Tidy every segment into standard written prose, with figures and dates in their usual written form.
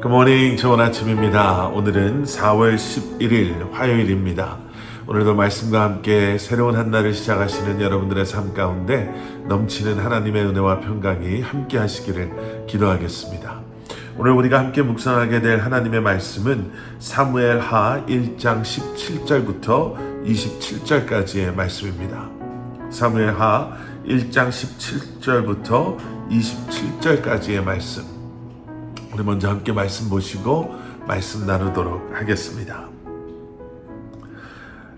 굿모닝, 좋은 아침입니다. 오늘은 4월 11일 화요일입니다. 오늘도 말씀과 함께 새로운 한 날을 시작하시는 여러분들의 삶 가운데 넘치는 하나님의 은혜와 평강이 함께 하시기를 기도하겠습니다. 오늘 우리가 함께 묵상하게 될 하나님의 말씀은 사무엘하 1장 17절부터 27절까지의 말씀입니다. 사무엘하 1장 17절부터 27절까지의 말씀. 우리 먼저 함께 말씀 보시고 말씀 나누도록 하겠습니다.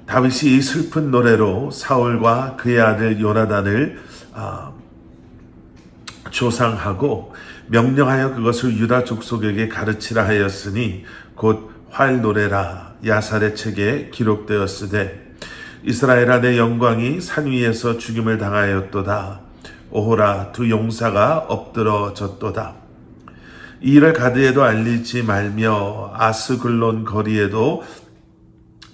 다윗이 이 슬픈 노래로 사울과 그의 아들 요나단을 조상하고 명령하여 그것을 유다 족속에게 가르치라 하였으니 곧 활노래라 야살의 책에 기록되었으되 이스라엘아 내 영광이 산 위에서 죽임을 당하였도다. 오호라 두 용사가 엎드러졌도다. 이 일을 가드에도 알리지 말며 아스글론 거리에도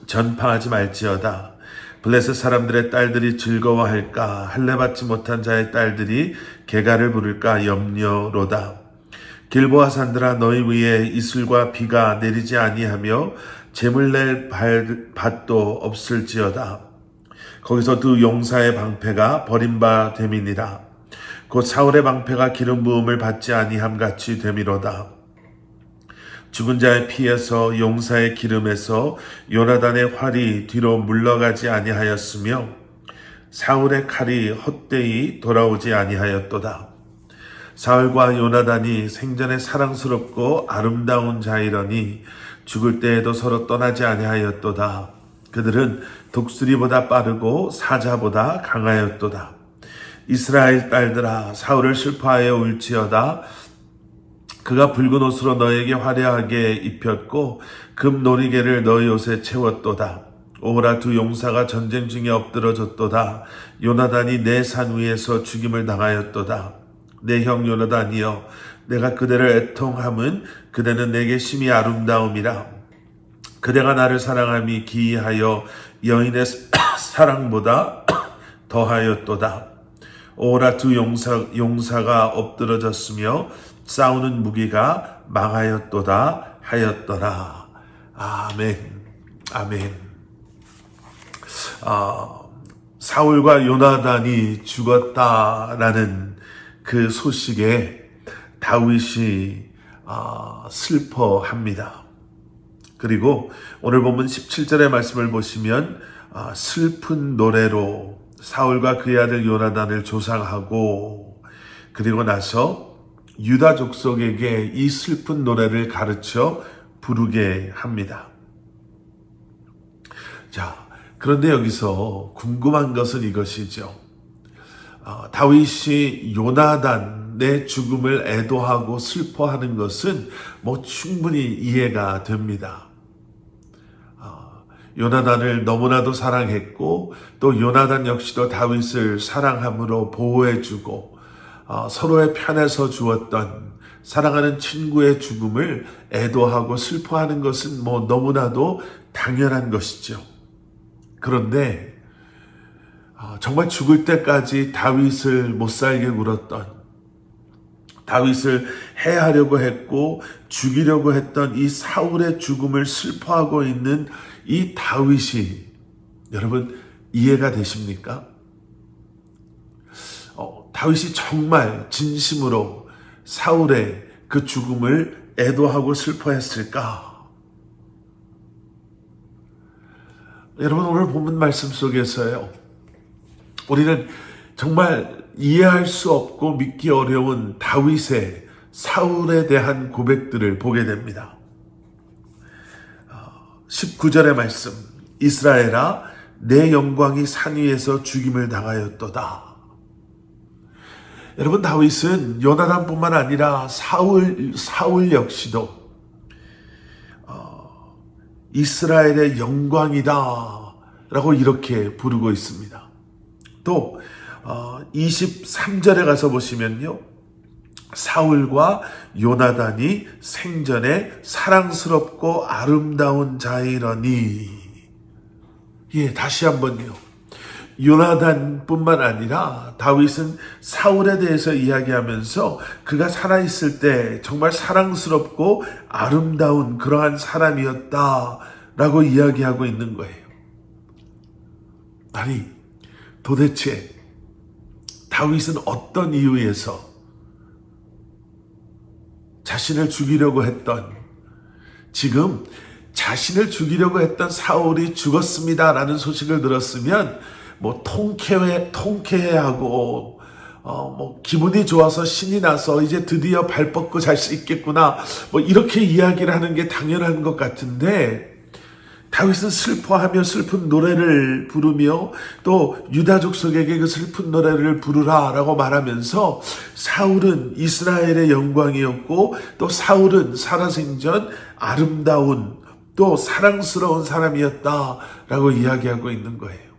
전파하지 말지어다. 블레셋 사람들의 딸들이 즐거워할까? 할례받지 못한 자의 딸들이 개가를 부를까 염려로다. 길보아 산들아 너희 위에 이슬과 비가 내리지 아니하며 재물 낼 밭도 없을지어다. 거기서 두 용사의 방패가 버림바 됨이니라. 곧 사울의 방패가 기름 부음을 받지 아니함 같이 됨이로다. 죽은 자의 피에서 용사의 기름에서 요나단의 활이 뒤로 물러가지 아니하였으며 사울의 칼이 헛되이 돌아오지 아니하였도다. 사울과 요나단이 생전에 사랑스럽고 아름다운 자이러니 죽을 때에도 서로 떠나지 아니하였도다. 그들은 독수리보다 빠르고 사자보다 강하였도다. 이스라엘 딸들아 사울을 슬퍼하여 울지어다. 그가 붉은 옷으로 너에게 화려하게 입혔고 금 놀이개를 너희 옷에 채웠도다. 오호라 두 용사가 전쟁 중에 엎드러졌도다. 요나단이 내 산 위에서 죽임을 당하였도다. 내 형 요나단이여 내가 그대를 애통함은 그대는 내게 심히 아름다움이라. 그대가 나를 사랑함이 기이하여 여인의 사랑보다 더하였도다. 오호라 두 용사가 엎드러졌으며 싸우는 무기가 망하였도다 하였더라. 아멘. 아멘. 사울과 요나단이 죽었다라는 그 소식에 다윗이 슬퍼합니다. 그리고 오늘 본문 17절의 말씀을 보시면 슬픈 노래로 사울과 그의 아들 요나단을 조상하고 그리고 나서 유다 족속에게 이 슬픈 노래를 가르쳐 부르게 합니다. 자, 그런데 여기서 궁금한 것은 이것이죠. 다윗이 요나단의 죽음을 애도하고 슬퍼하는 것은 충분히 이해가 됩니다. 요나단을 너무나도 사랑했고 또 요나단 역시도 다윗을 사랑함으로 보호해주고 서로의 편에 서 주었던 사랑하는 친구의 죽음을 애도하고 슬퍼하는 것은 너무나도 당연한 것이죠. 그런데 정말 죽을 때까지 다윗을 못살게 굴었던, 다윗을 해하려고 했고 죽이려고 했던 이 사울의 죽음을 슬퍼하고 있는 이 다윗이 여러분 이해가 되십니까? 다윗이 정말 진심으로 사울의 그 죽음을 애도하고 슬퍼했을까? 여러분 오늘 본문 말씀 속에서요, 우리는 정말 이해할 수 없고 믿기 어려운 다윗의 사울에 대한 고백들을 보게 됩니다. 19절의 말씀, 이스라엘아 내 영광이 산 위에서 죽임을 당하였도다. 여러분 다윗은 요나단뿐만 아니라 사울 역시도 이스라엘의 영광이다 라고 이렇게 부르고 있습니다. 또 23절에 가서 보시면요, 사울과 요나단이 생전에 사랑스럽고 아름다운 자이러니, 다시 한번요, 요나단뿐만 아니라 다윗은 사울에 대해서 이야기하면서 그가 살아있을 때 정말 사랑스럽고 아름다운 그러한 사람이었다라고 이야기하고 있는 거예요. 아니, 도대체 다윗은 어떤 이유에서 자신을 죽이려고 했던, 지금 자신을 죽이려고 했던 사울이 죽었습니다라는 소식을 들었으면 뭐 통쾌해하고 뭐 기분이 좋아서 신이 나서 이제 드디어 발 뻗고 잘 수 있겠구나, 뭐 이렇게 이야기를 하는 게 당연한 것 같은데, 다윗은 슬퍼하며 슬픈 노래를 부르며 또 유다 족속에게 그 슬픈 노래를 부르라 라고 말하면서, 사울은 이스라엘의 영광이었고 또 사울은 살아생전 아름다운 또 사랑스러운 사람이었다라고 이야기하고 있는 거예요.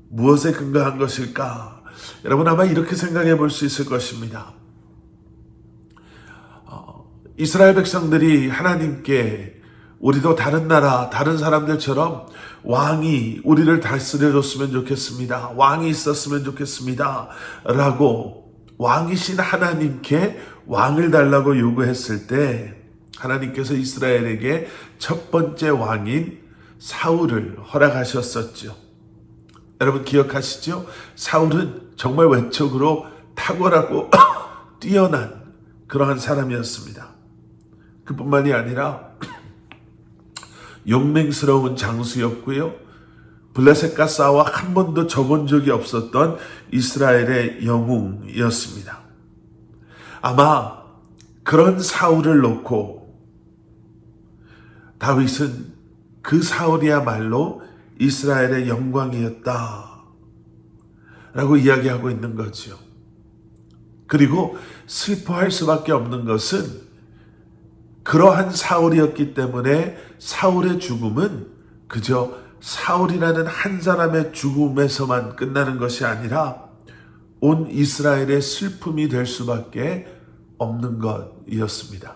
무엇에 근거한 것일까? 여러분 아마 이렇게 생각해 볼 수 있을 것입니다. 이스라엘 백성들이 하나님께 우리도 다른 나라, 다른 사람들처럼 왕이 우리를 다스려줬으면 좋겠습니다, 왕이 있었으면 좋겠습니다 라고 왕이신 하나님께 왕을 달라고 요구했을 때, 하나님께서 이스라엘에게 첫 번째 왕인 사울을 허락하셨었죠. 여러분 기억하시죠? 사울은 정말 외적으로 탁월하고 뛰어난 그러한 사람이었습니다. 그뿐만이 아니라 용맹스러운 장수였고요, 블레셋과 싸워 한 번도 져본 적이 없었던 이스라엘의 영웅이었습니다. 아마 그런 사울을 놓고 다윗은 그 사울이야말로 이스라엘의 영광이었다 라고 이야기하고 있는 거죠. 그리고 슬퍼할 수밖에 없는 것은 그러한 사울이었기 때문에 사울의 죽음은 그저 사울이라는 한 사람의 죽음에서만 끝나는 것이 아니라 온 이스라엘의 슬픔이 될 수밖에 없는 것이었습니다.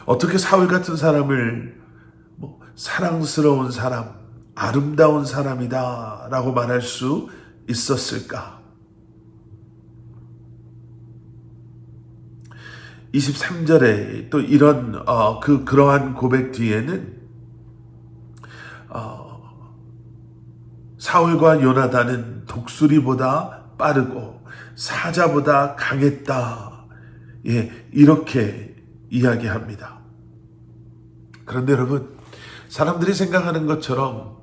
어떻게 사울 같은 사람을 사랑스러운 사람, 아름다운 사람이다 라고 말할 수 있었을까? 23절에 또 이런 그러한 고백 뒤에는 사울과 요나단은 독수리보다 빠르고 사자보다 강했다, 이렇게 이야기합니다. 그런데 여러분, 사람들이 생각하는 것처럼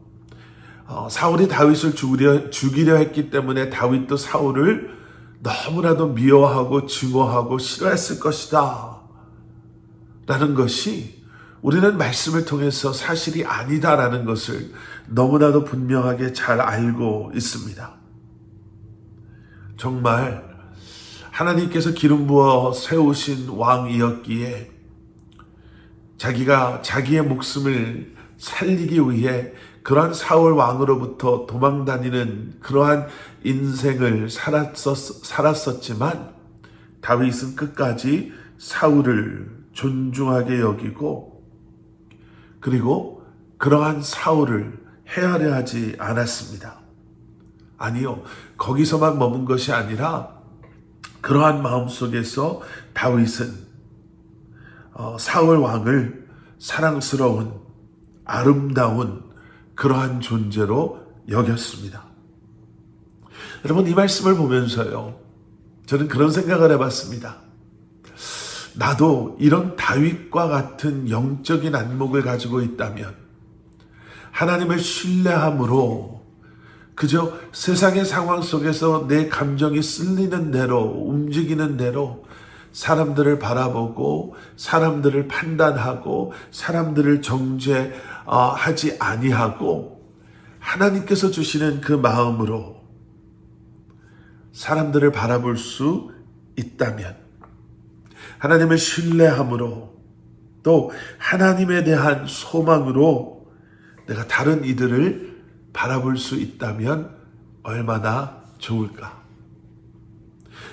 사울이 다윗을 죽이려 했기 때문에 다윗도 사울을 너무나도 미워하고 증오하고 싫어했을 것이다 라는 것이 우리는 말씀을 통해서 사실이 아니다라는 것을 너무나도 분명하게 잘 알고 있습니다. 정말 하나님께서 기름 부어 세우신 왕이었기에 자기가 자기의 목숨을 살리기 위해 그러한 사울 왕으로부터 도망다니는 그러한 인생을 살았었지만, 다윗은 끝까지 사울을 존중하게 여기고, 그리고 그러한 사울을 헤아려 하지 않았습니다. 아니요, 거기서만 머문 것이 아니라 그러한 마음 속에서 다윗은 사울 왕을 사랑스러운 아름다운 그러한 존재로 여겼습니다. 여러분, 이 말씀을 보면서요, 저는 그런 생각을 해봤습니다. 나도 이런 다윗과 같은 영적인 안목을 가지고 있다면, 하나님을 신뢰함으로 그저 세상의 상황 속에서 내 감정이 쓸리는 대로, 움직이는 대로 사람들을 바라보고 사람들을 판단하고 사람들을 정죄하지 아니하고 하나님께서 주시는 그 마음으로 사람들을 바라볼 수 있다면, 하나님을 신뢰함으로 또 하나님에 대한 소망으로 내가 다른 이들을 바라볼 수 있다면 얼마나 좋을까.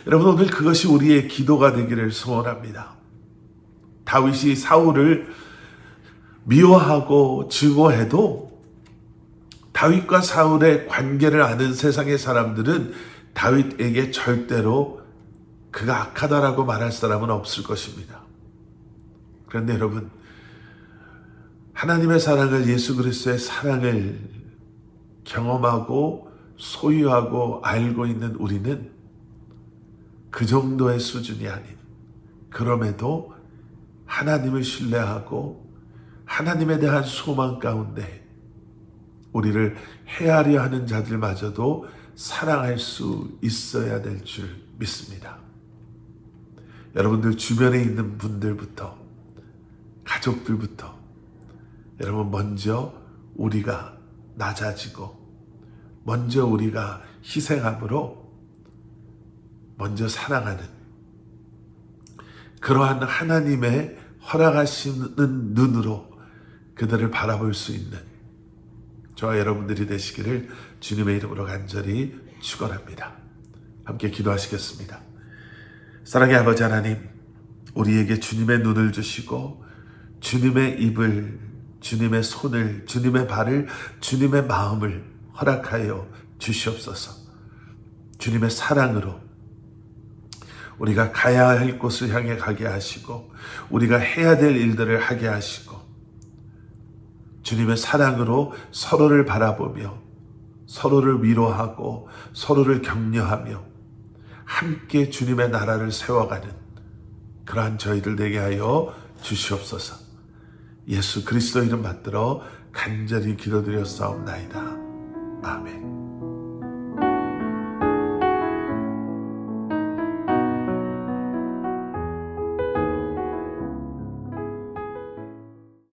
여러분, 오늘 그것이 우리의 기도가 되기를 소원합니다. 다윗이 사울을 미워하고 증오해도 다윗과 사울의 관계를 아는 세상의 사람들은 다윗에게 절대로 그가 악하다라고 말할 사람은 없을 것입니다. 그런데 여러분, 하나님의 사랑을, 예수 그리스도의 사랑을 경험하고 소유하고 알고 있는 우리는 그 정도의 수준이 아닌, 그럼에도 하나님을 신뢰하고 하나님에 대한 소망 가운데 우리를 해하려 하는 자들마저도 사랑할 수 있어야 될 줄 믿습니다. 여러분들 주변에 있는 분들부터, 가족들부터, 여러분 먼저 우리가 낮아지고 먼저 우리가 희생함으로 먼저 사랑하는 그러한 하나님의 허락하시는 눈으로 그들을 바라볼 수 있는 저와 여러분들이 되시기를 주님의 이름으로 간절히 축원합니다. 함께 기도하시겠습니다. 사랑의 아버지 하나님, 우리에게 주님의 눈을 주시고 주님의 입을, 주님의 손을, 주님의 발을, 주님의 마음을 허락하여 주시옵소서. 주님의 사랑으로 우리가 가야 할 곳을 향해 가게 하시고 우리가 해야 될 일들을 하게 하시고 주님의 사랑으로 서로를 바라보며 서로를 위로하고 서로를 격려하며 함께 주님의 나라를 세워가는 그러한 저희들 되게 하여 주시옵소서. 예수 그리스도 이름 받들어 간절히 기도드렸사옵나이다.